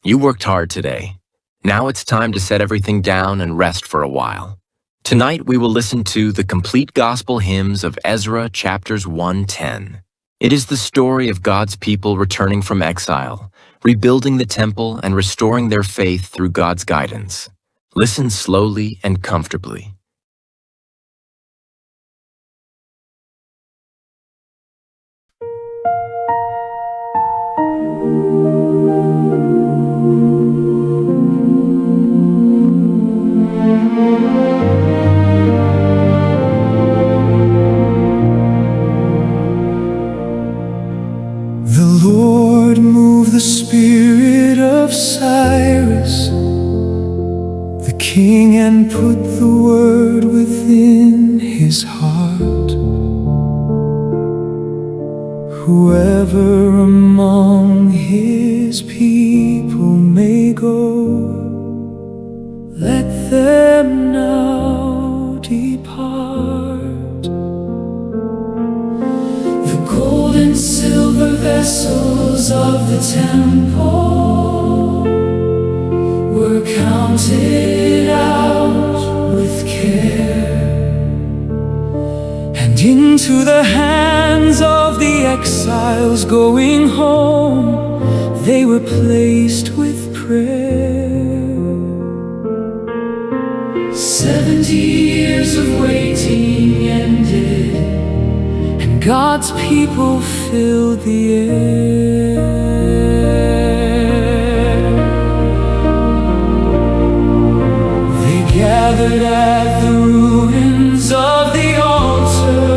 You worked hard today. Now it's time to set everything down and rest for a while. Tonight we will listen to the complete gospel hymns of Ezra chapters 1-10. It is the story of God's people returning from exile, rebuilding the temple and restoring their faith through God's guidance. Listen slowly and comfortably. The Lord moved the spirit of Cyrus, the king, and put the word within his heart. Whoever among his people may go, let them now depart. The gold and silver vessels of the temple were counted out with care, and into the hands of the exiles going home they were placed with prayer. 70 years of waiting ended, and God's people filled the air. They gathered at the ruins of the altar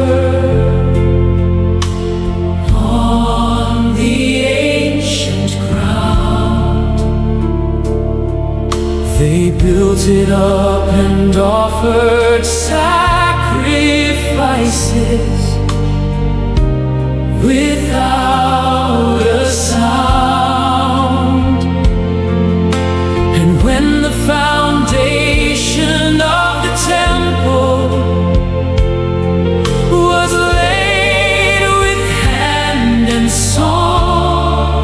on the ancient ground. They built it up and offered sacrifices without a sound. And when the foundation of the temple was laid with hand and song,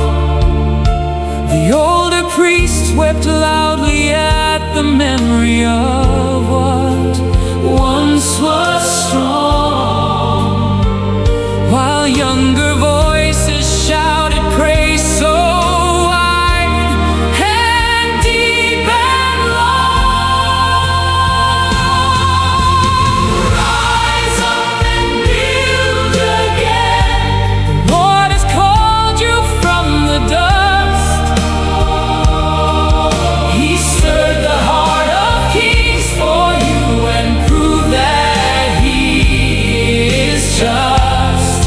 the older priests wept loudly at the memory of what once was strong, while younger voices shouted praise so wide and deep and long. Rise up and build again. The Lord has called you from the dust. He stirred the heart of kings for you and proved that He is just.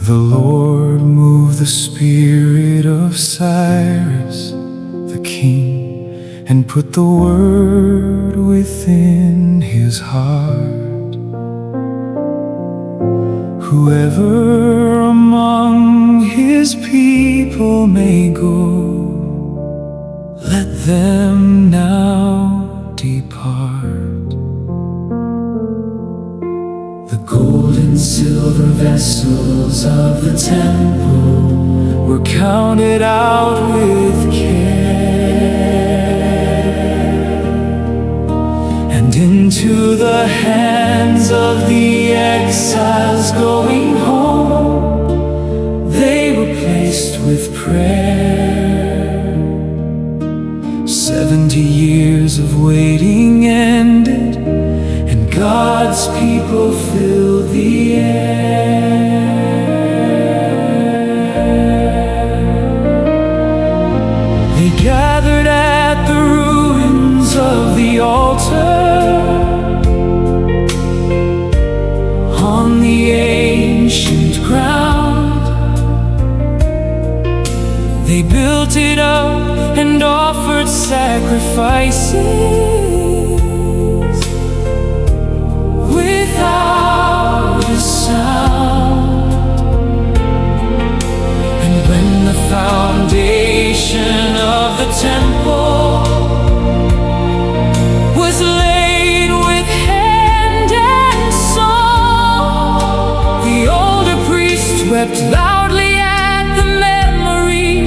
The Lord moved the spirit of Cyrus, the king, and put the word within his heart. Whoever among his people may go, let them now depart. The gold and silver vessels of the temple were counted out with care, and into the hands of the exiles going home they were placed with prayer. 70 years of waiting ended, and God's people filled the air. They gathered at the ruins of the altar on the ancient ground. They built it up and offered sacrifices without a sound. And when the foundation of the temple was laid with hand and song, the older priest wept loudly at the memory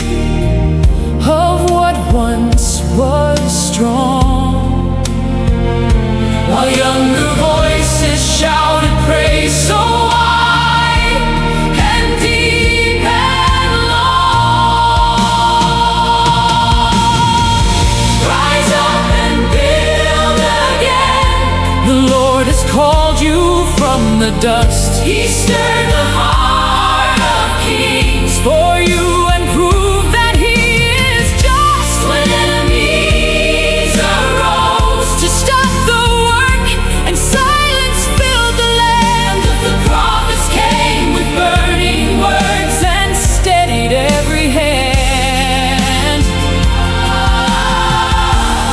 of what once was strong, while younger voices shouted praise so wide and deep and long. Rise up and build again. The Lord has called you from the dust. He stirred the heart of kings for you and proved that He is just. When enemies arose to stop the work and silence filled the land, the prophets came with burning words and steadied every hand.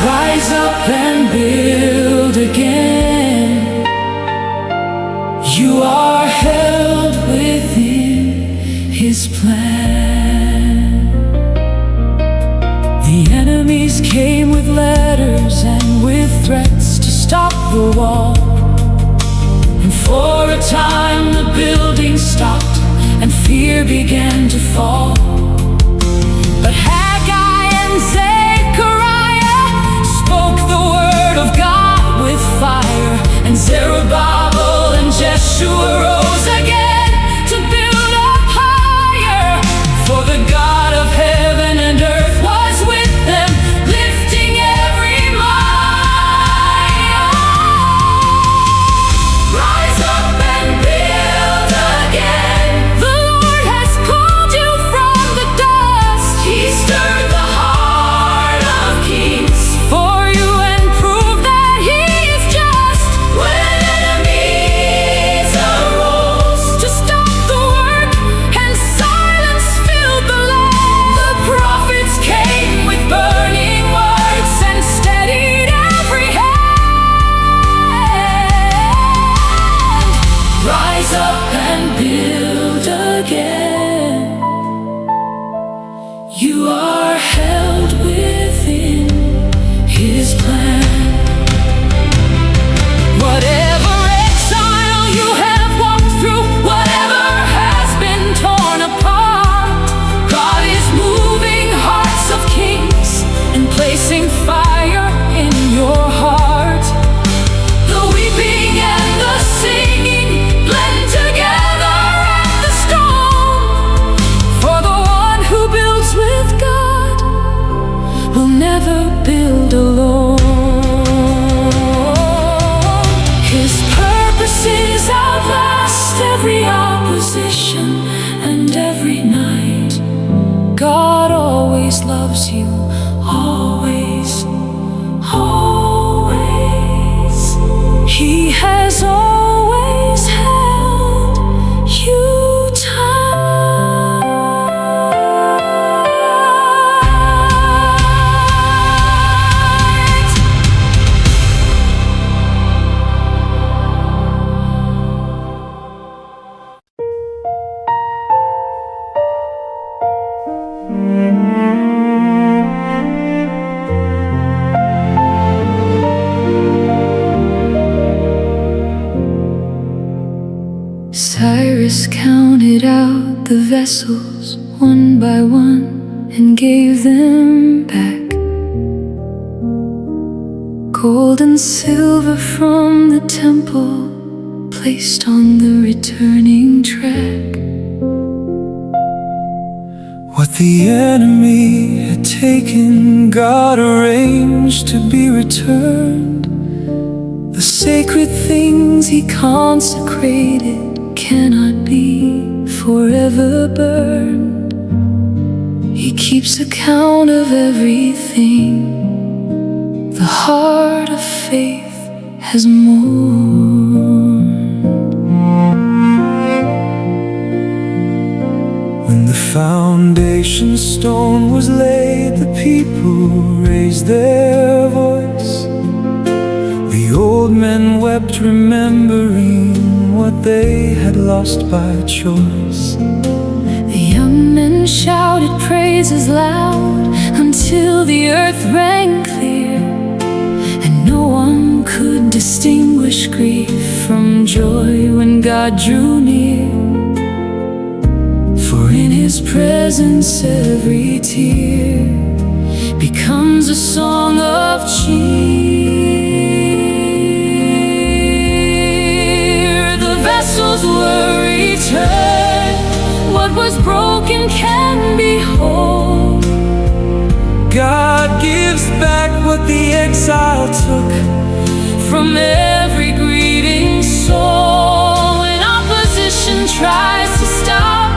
Rise up and build again. You are held within His plan. The enemies came with letters and with threats to stop the wall, and for a time the building stopped and fear began to fall. But Haggai and Zechariah spoke the word of God with fire, and Zerubbabel and Jeshua rose again to build up higher. For the God of heaven and earth was with them, lifting every mile. Rise up and build again. The Lord has called you from the Cyrus counted out the vessels one by one and gave them back. Gold and silver from the temple placed on the returning track. What the enemy had taken, God arranged to be returned. The sacred things He consecrated cannot be forever burned. He keeps account of everything. The heart of faith has mourned. When the foundation stone was laid, the people raised their voice. The old men wept, remembering what they had lost by choice. The young men shouted praises loud until the earth rang clear, and no one could distinguish grief from joy when God drew near. For in His presence every tear becomes a song of cheer. The vessels were returned. What was broken can be whole. God gives back what the exile took From every grieving soul, when opposition tries to stop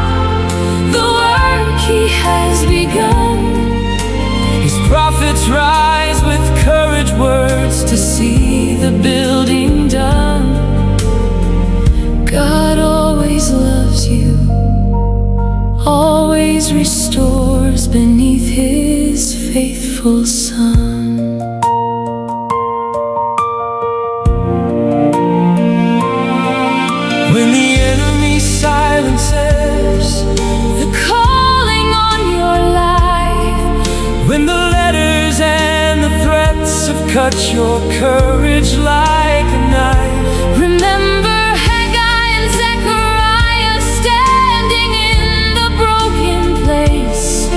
the work He has begun, His prophets rise with courage words to see the building done. God always loves you, always restores beneath His faithful Son. When the enemy silences The calling on your life, when the letters and the threats have cut your courage like a knife, remember Haggai and Zechariah standing in the broken place,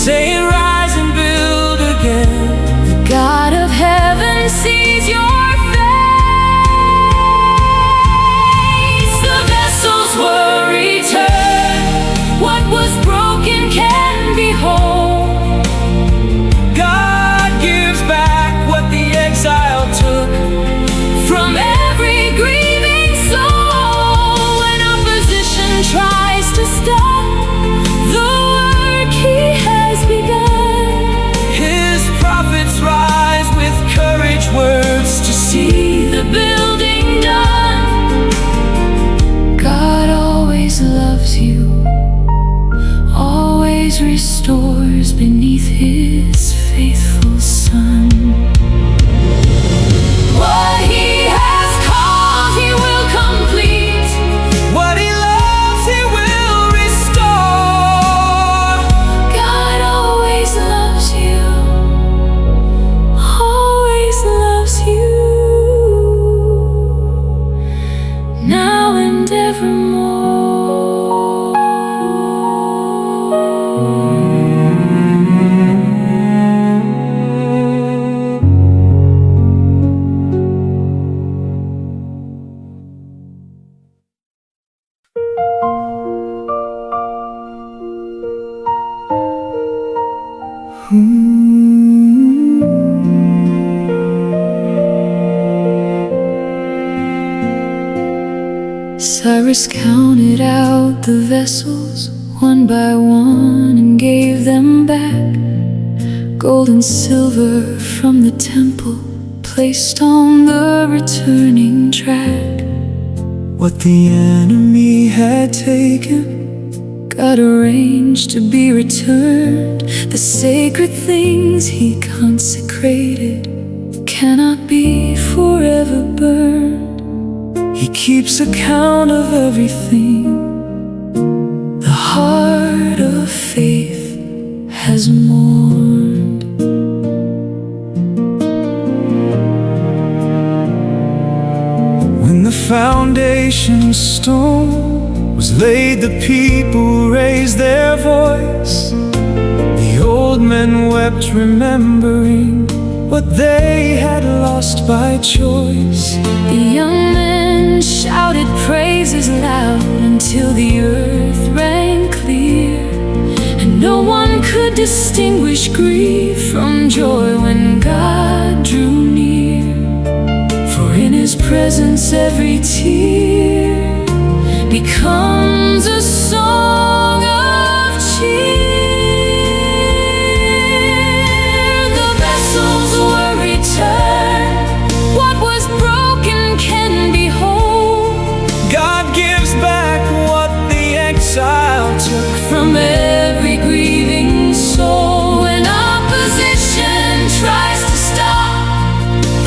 saying rise and build again. the God of heaven sees your face. The vessels were returned. What was broken can be whole. God gives back what the exile took From every grieving soul, when opposition tries to stop the work He has begun, His prophets rise with courage words to see the building done. God always loves you, always restores beneath His faithful Son. What He has called, He will complete. what He loves, He will restore. God always loves you, always loves you, now and evermore. Cyrus counted out the vessels one by one and gave them back. Gold and silver from the temple placed on the returning track. What the enemy had taken, God arranged to be returned. The sacred things He consecrated cannot be forever burned. He keeps account of everything. The heart of faith has mourned. When the foundation foundation stone was laid, the people raised their voice. The old men wept, remembering what they had lost by choice. The young men shouted praises loud until the earth rang clear, and no one could distinguish grief from joy when God drew near. For in His presence every tear becomes a song of cheer. The vessels were returned, what was broken can be whole. God gives back what the exile took From every grieving soul, when opposition tries to stop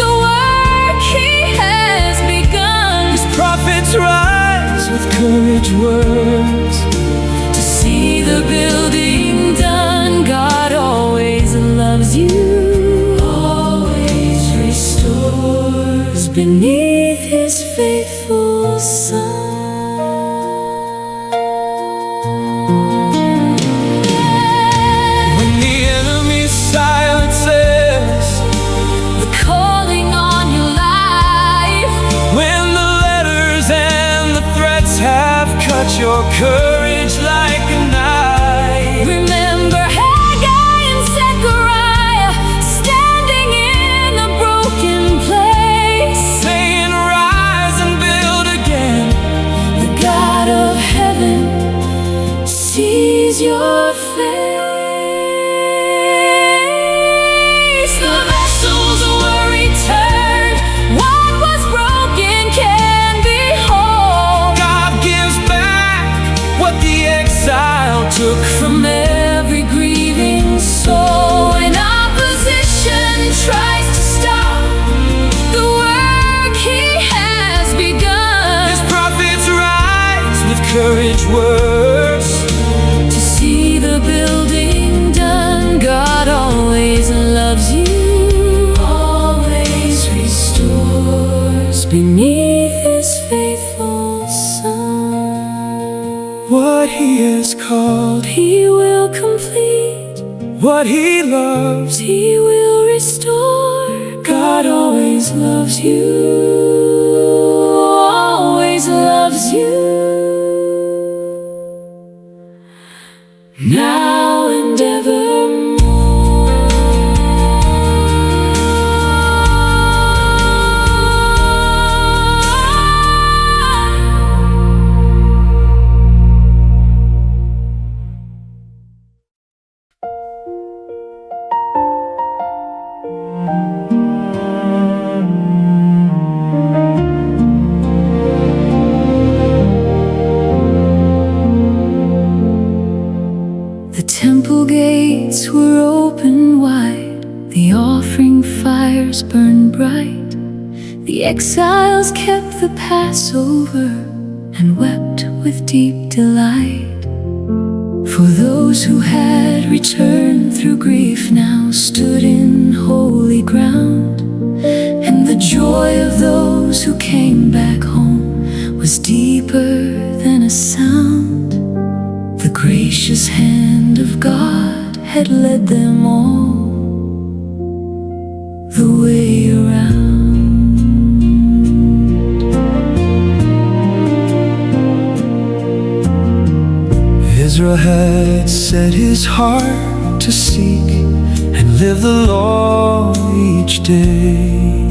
the work He has begun, His prophets rise with courage words to see the building done. God always loves you, always restores beneath His faithful Son. When the enemy silences, The calling on your life, when the letters and the threats have cut your courage like a knife. remember Haggai and Zechariah standing in the broken place, Saying, rise and build again. the God of heaven sees your face. The vessels were returned, what was broken can be whole. God gives back what the exile took From every grieving soul, when opposition tries to stop the work He has begun, His prophets rise with courage words to see the building done. God always loves you, always restores beneath His faithful Son. what He has called, He will complete, what He loves. He will restore. God always loves you, always loves you, now and evermore. The temple gates were open wide, the offering fires burned bright. The exiles kept the Passover and wept with deep delight. For those who had returned through grief now stood in holy ground, and the joy of those who came back home was deeper than a sound. The gracious hand of God had led them all the way around. Ezra had set his heart to seek and live the law each day,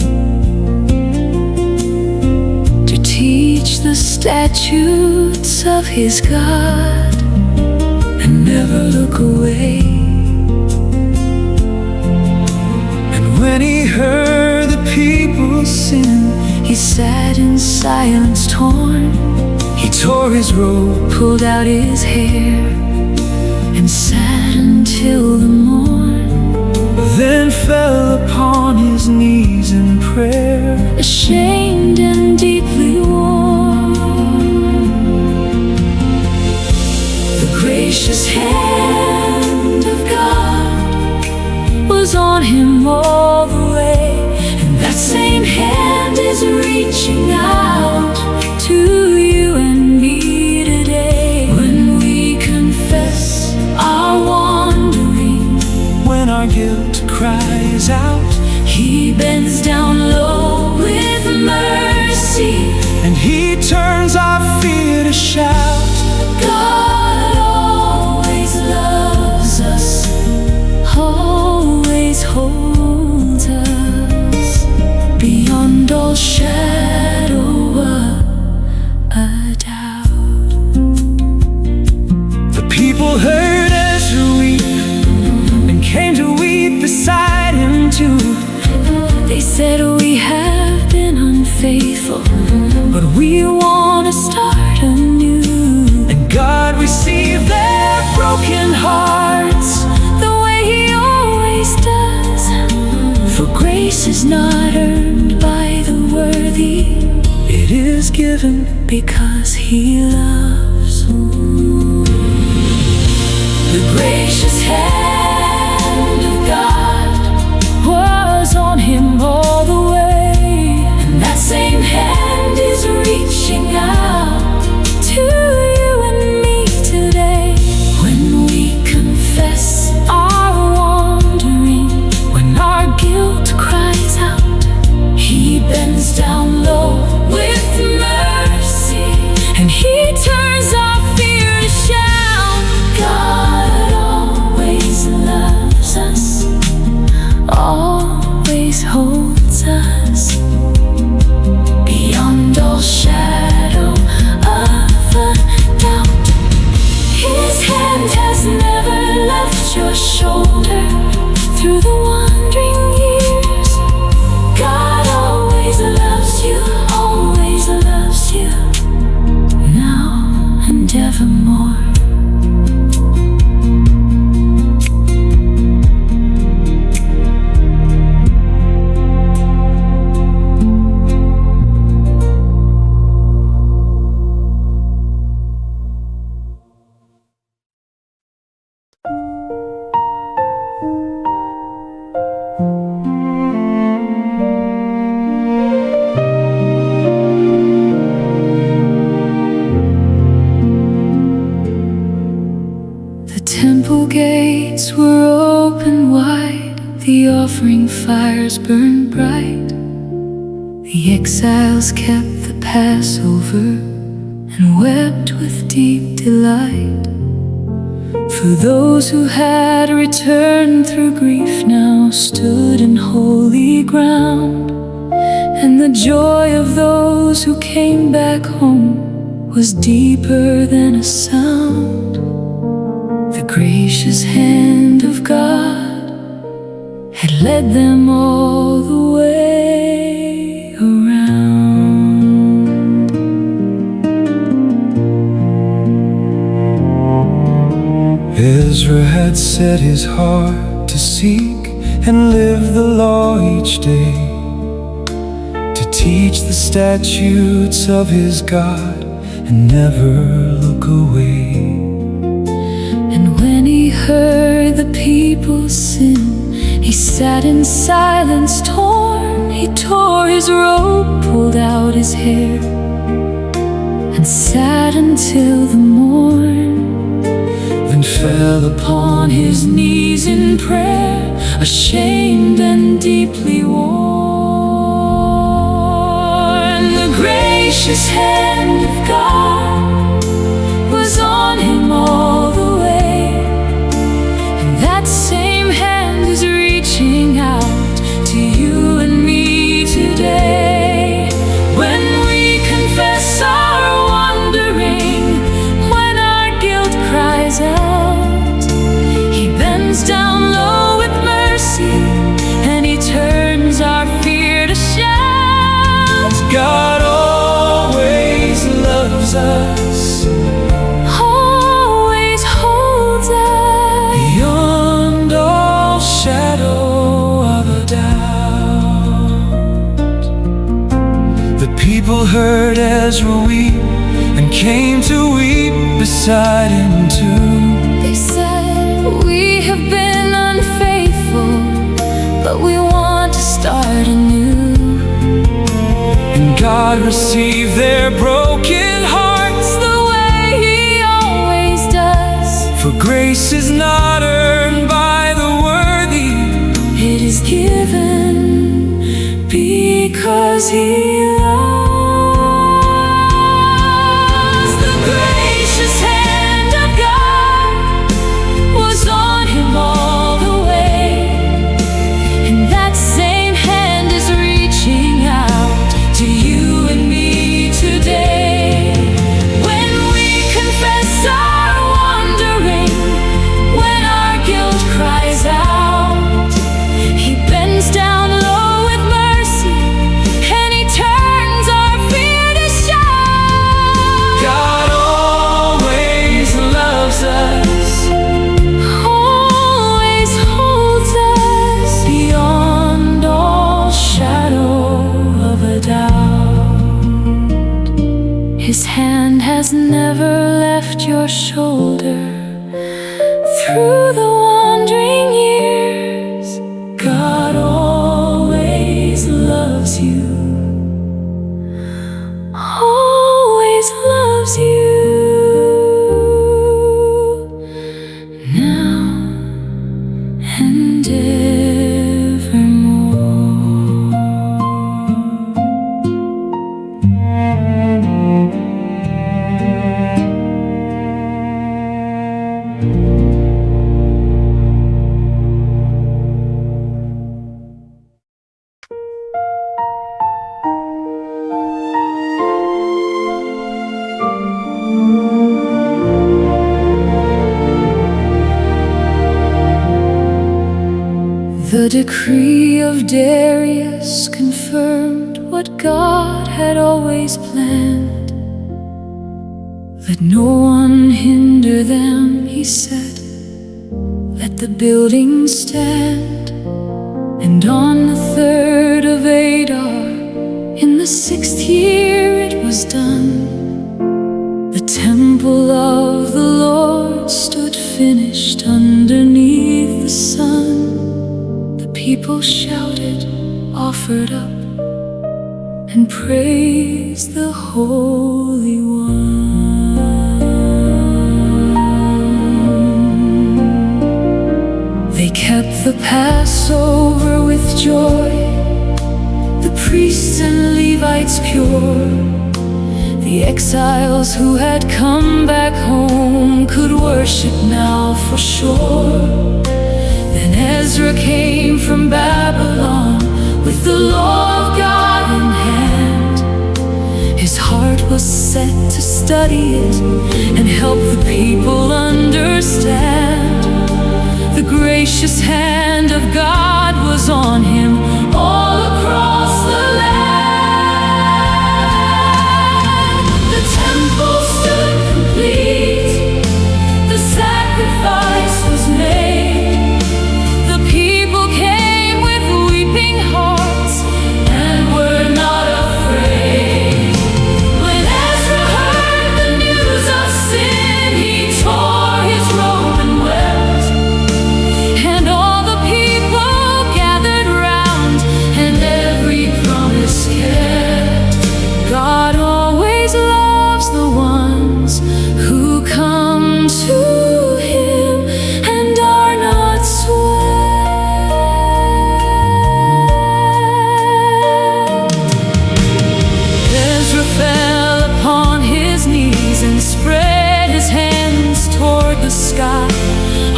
To teach the statutes of his God and never look away. and when he heard the people sin, He sat in silence torn, he tore his robe. pulled out his hair, and sat until the morn, Then fell upon his knees in prayer. ashamed and deeply worn. The gracious hand of God was on him all the way, and that same hand is reaching out to you. shout. God always loves us, always holds us beyond all shadow of a doubt. The people heard Ezra weep and came to weep beside him too. They said, we have been unfaithful, But we want to start anew. and God received their broken hearts, The way He always does. for Grace is not earned by the worthy, it is given. because He loves. The gracious hand of God was on Him all the way, and that same hand is reaching out to you and me today. When we confess our wandering, when our guilt cries out, He bends down low with mercy, and He turns our fear to shout. God always loves us, always holds us beyond all shadow of a doubt. His hand has never left your shoulder through the wandering years. God always loves you, now and evermore. The temple gates were open wide, the offering fires burned bright. The exiles kept the Passover and wept with deep delight. For those who had returned through grief now stood in holy ground, and the joy of those who came back home was deeper than a sound. The gracious hand of God had led them all the way around. Ezra had set his heart to seek and live the law each day, to teach the statutes of his God and never look away. And when he heard the people sin, he sat in silence torn. He tore his robe, pulled out his hair, and sat until the morn. Then fell Upon his knees in prayer, ashamed and deeply worn. The gracious hand of God was on him all the way, and that same hand is reaching out to you and me today. When we confess our wandering, when our guilt cries out, He bends down low with mercy, and He turns our fear to shout. God always loves us, Always holds us beyond all shadow of a doubt. The people heard Ezra weep and came to weep beside him too. They said, we have been unfaithful, but we want to start anew. And God received their broken hearts, The way He always does. for grace is not earned by the worthy, It is given because He loves. The hand has never left your shoulder. Through the wandering years, God always loves you. Always loves you. Now and evermore. The decree of Darius confirmed what God had always planned. Let no one hinder them, he said. Let the building stand. And on the 3rd of Adar, in the 6th year it was done. The temple of the Lord stood finished underneath the sun. People shouted, offered up, and praised the Holy One. They kept the Passover with joy, the priests and Levites pure. The exiles who had come back home could worship now for sure. Then Ezra came from Babylon with the law of God in hand. His heart was set to study it and help the people understand. The gracious hand of God was on him all across the land. The temple stood complete, the sacrifice was made.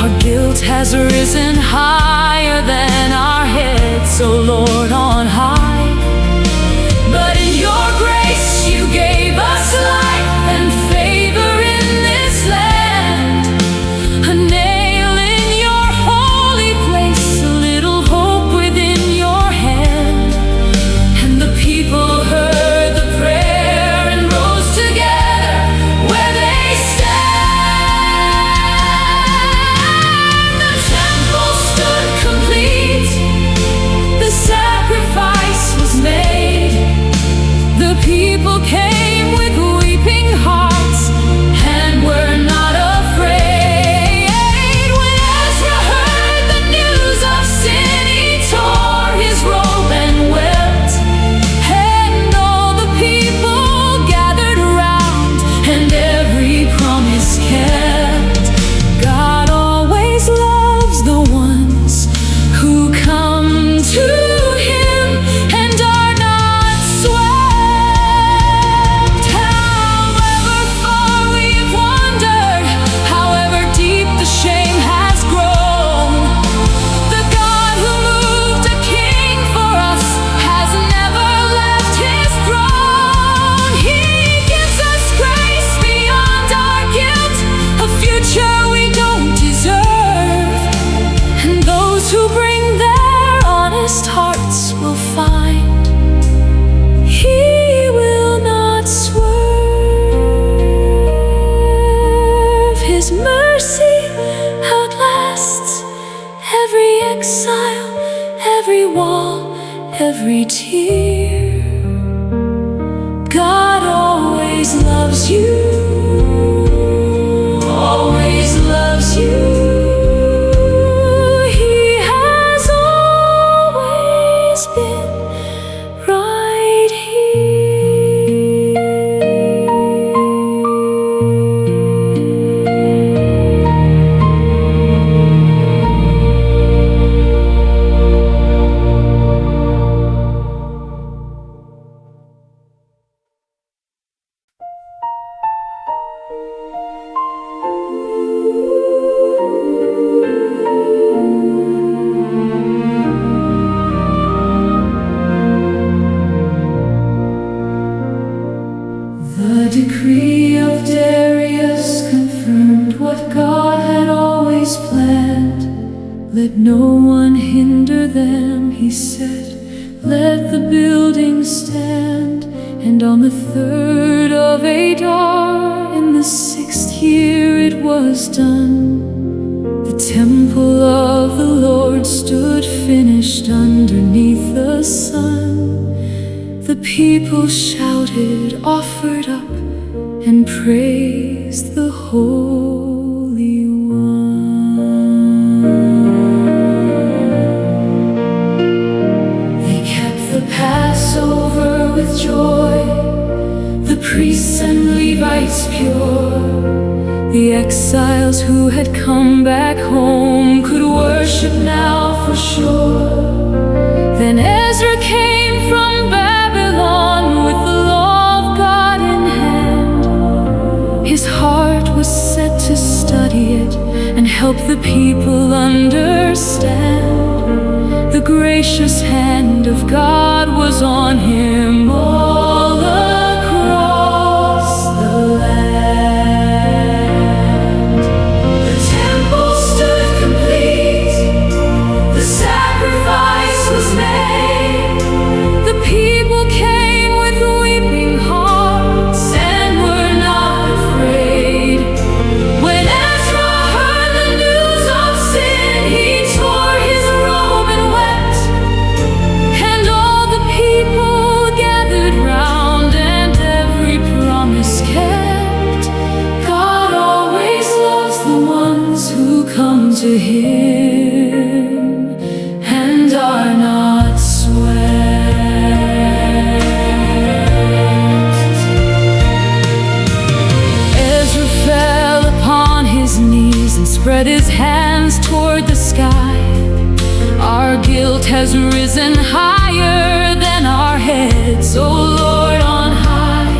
Our guilt has risen higher than our heads, so Lord on high. But in your grace you gave us life and favor in this land. A nail in your holy place, a little hope within your hand. And the people heard the prayer and rose together where they stand. People came with weeping hearts and were not afraid. When Ezra heard the news of sin, he tore his robe and wept. And all the people gathered around and every promise kept. God always loves the ones who come to him and are not swept. Exile, every wall, every tear. God always loves you. let no one hinder them, he said, let the building stand. And on the 3rd of Adar, in the 6th year it was done. The temple of the Lord stood finished underneath the sun. The people shouted, offered up, and praised the Holy One. They kept the Passover with joy, the priests and Levites pure. The exiles who had come back home could worship now for sure. Then Ezra came from Babylon with the law of God in hand. His heart was set to study it and help the people understand. The gracious hand of God was on him all across the land. The temple stood complete, the sacrifice was made. The people came with weeping hearts and were not afraid. When Ezra heard the news of sin, he tore his robe and wept. And all the people gathered round, and every promise kept. God always loves the ones who come to him and are not swept. Ezra fell upon his knees and spread his hands toward the sky. Our guilt has risen higher than our heads, O Lord on high.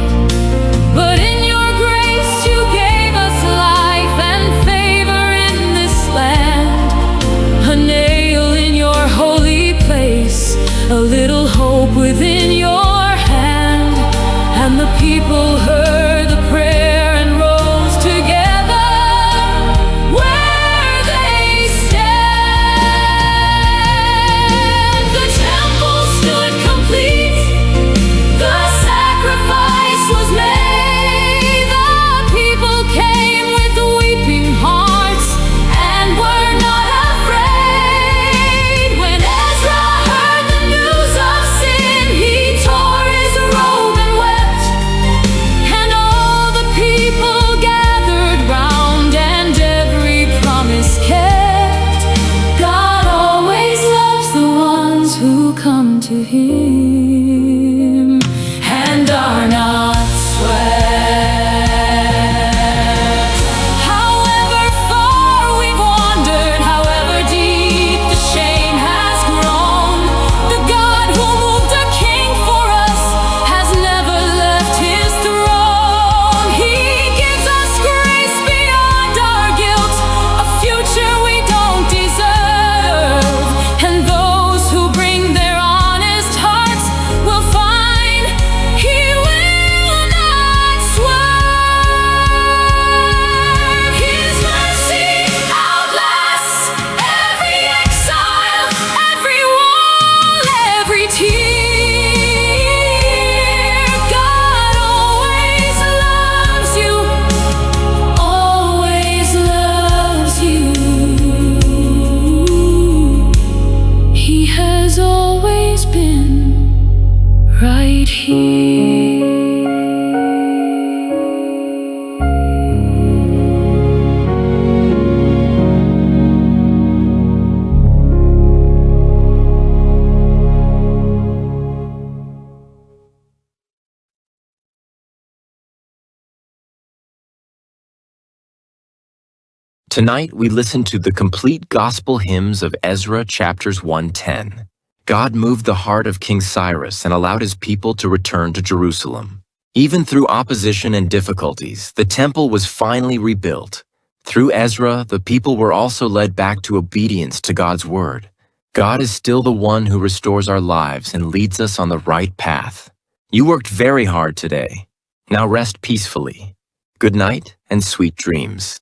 But in your grace you gave us life and favor in this land. A nail in your holy place, a little hope within your hand. And the people heard the prayer and rose together where they stand. The temple stood complete, the sacrifice was made. The people came with weeping hearts and were not afraid. When Ezra heard the news of sin, he tore his robe and wept. And all the people gathered round, and every promise kept. God always loves the ones who come to him and are not swept. However far we've wandered, however deep the shame has grown, the God who moved a king for us has never left his throne. He gives us grace beyond our guilt, a future we don't deserve. And those who bring their honest hearts will find he will not swerve. His mercy outlasts every exile, every wall, every tear. God always loves you, always loves you. He has always been right here. Tonight we listen to the complete gospel hymns of Ezra chapters 1-10. God moved the heart of King Cyrus and allowed his people to return to Jerusalem. Even through opposition and difficulties, the temple was finally rebuilt. Through Ezra, the people were also led back to obedience to God's word. God is still the one who restores our lives and leads us on the right path. You worked very hard today. Now rest peacefully. Good night and sweet dreams.